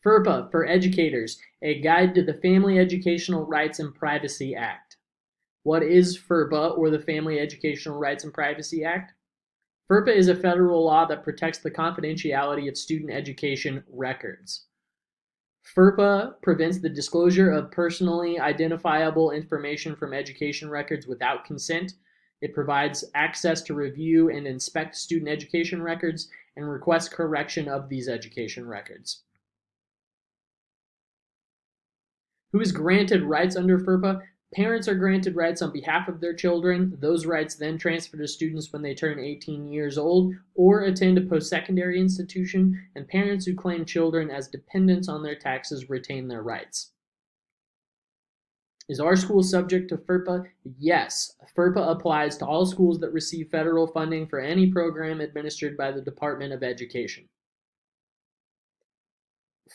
FERPA for Educators, a guide to the Family Educational Rights and Privacy Act. What is FERPA, or the Family Educational Rights and Privacy Act? FERPA is a federal law that protects the confidentiality of student education records. FERPA prevents the disclosure of personally identifiable information from education records without consent. It provides access to review and inspect student education records and request correction of these education records. Who is granted rights under FERPA? Parents are granted rights on behalf of their children. Those rights then transfer to students when they turn 18 years old or attend a post-secondary institution, and parents who claim children as dependents on their taxes retain their rights. Is our school subject to FERPA? Yes. FERPA applies to all schools that receive federal funding for any program administered by the Department of Education.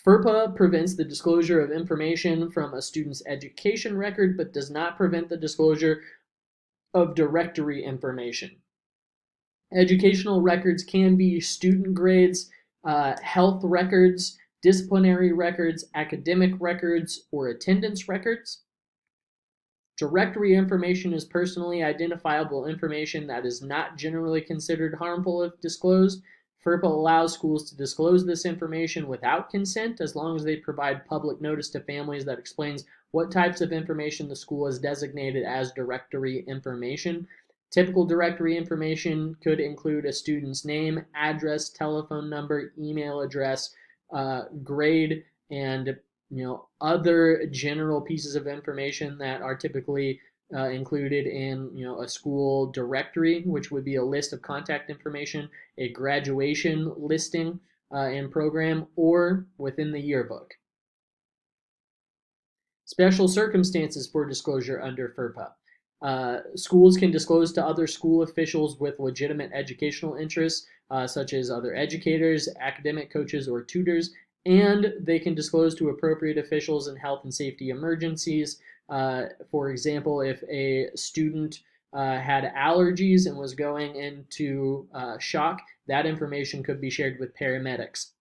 FERPA prevents the disclosure of information from a student's education record, but does not prevent the disclosure of directory information. Educational records can be student grades, health records, disciplinary records, academic records, or attendance records. Directory information is personally identifiable information that is not generally considered harmful if disclosed. FERPA allows schools to disclose this information without consent as long as they provide public notice to families that explains what types of information the school has designated as directory information. Typical directory information could include a student's name, address, telephone number, email address, grade, and other general pieces of information that are typically included in a school directory, which would be a list of contact information, a graduation listing and program, or within the yearbook. Special circumstances for disclosure under FERPA. Schools can disclose to other school officials with legitimate educational interests, such as other educators, academic coaches, or tutors, and they can disclose to appropriate officials in health and safety emergencies. For example, if a student had allergies and was going into shock, that information could be shared with paramedics.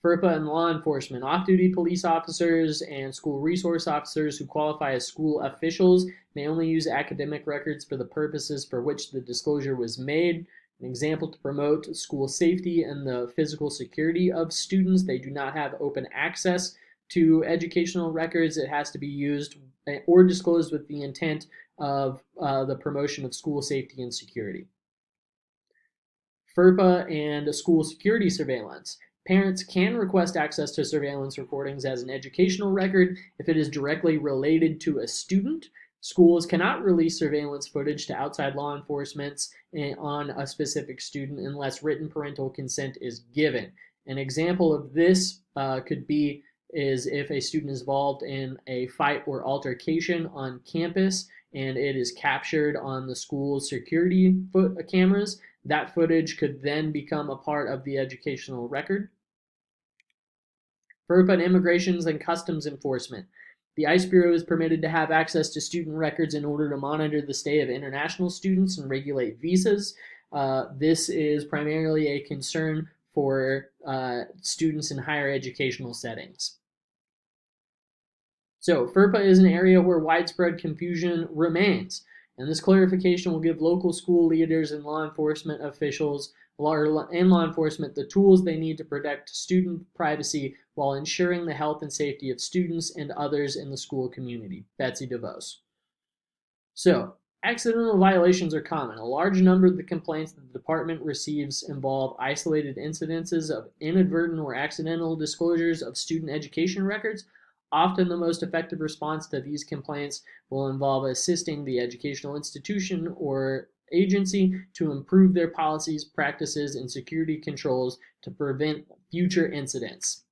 FERPA and law enforcement. Off-duty police officers and school resource officers who qualify as school officials may only use academic records for the purposes for which the disclosure was made. An example, to promote school safety and the physical security of students. They do not have open access to educational records. It has to be used or disclosed with the intent of the promotion of school safety and security. FERPA and school security surveillance. Parents can request access to surveillance recordings as an educational record if it is directly related to a student. Schools cannot release surveillance footage to outside law enforcement on a specific student unless written parental consent is given. An example of this is if a student is involved in a fight or altercation on campus and it is captured on the school's security cameras, that footage could then become a part of the educational record. FERPA and Immigrations and Customs Enforcement. The ICE Bureau is permitted to have access to student records in order to monitor the stay of international students and regulate visas. This is primarily a concern for students in higher educational settings. So, FERPA is an area where widespread confusion remains, and this clarification will give local school leaders and law enforcement officials and law enforcement the tools they need to protect student privacy while ensuring the health and safety of students and others in the school community. Betsy DeVos. So, accidental violations are common. A large number of the complaints that the department receives involve isolated incidences of inadvertent or accidental disclosures of student education records. Often the most effective response to these complaints will involve assisting the educational institution or agency to improve their policies, practices, and security controls to prevent future incidents.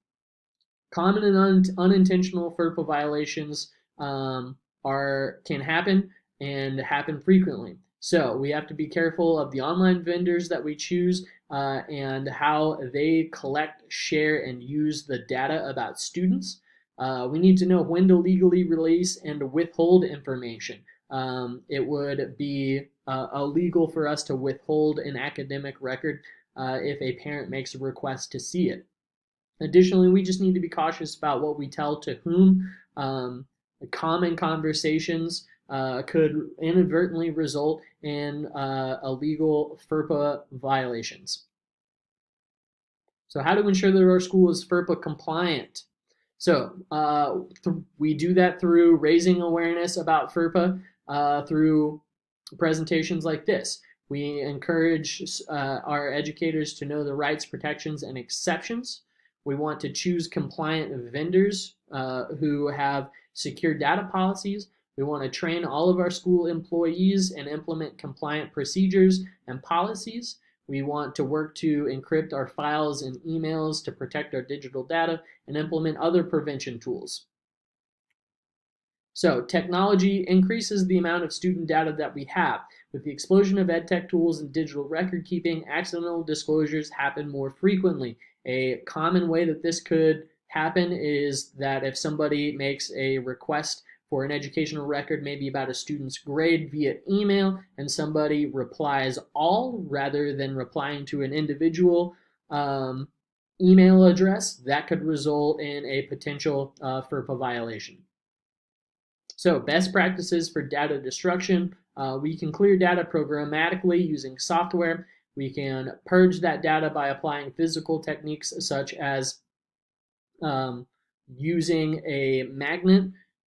Common and unintentional FERPA violations can happen and happen frequently. So we have to be careful of the online vendors that we choose and how they collect, share, and use the data about students. We need to know when to legally release and withhold information. It would be illegal for us to withhold an academic record if a parent makes a request to see it. Additionally, we just need to be cautious about what we tell to whom. Common conversations could inadvertently result in illegal FERPA violations. So, how to ensure that our school is FERPA compliant? So, we do that through raising awareness about FERPA through presentations like this. We encourage our educators to know the rights, protections, and exceptions. We want to choose compliant vendors who have secure data policies. We want to train all of our school employees and implement compliant procedures and policies. We want to work to encrypt our files and emails to protect our digital data and implement other prevention tools. So technology increases the amount of student data that we have. With the explosion of EdTech tools and digital record keeping, accidental disclosures happen more frequently. A common way that this could happen is that if somebody makes a request for an educational record, maybe about a student's grade via email, and somebody replies all rather than replying to an individual email address, that could result in a potential FERPA violation. So best practices for data destruction. We can clear data programmatically using software. We can purge that data by applying physical techniques such as using a magnet,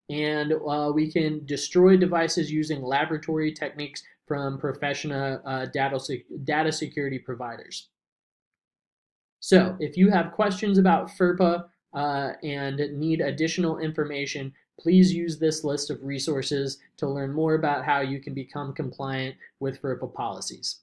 and we can destroy devices using laboratory techniques from professional data security providers. So if you have questions about FERPA and need additional information, please use this list of resources to learn more about how you can become compliant with FERPA policies.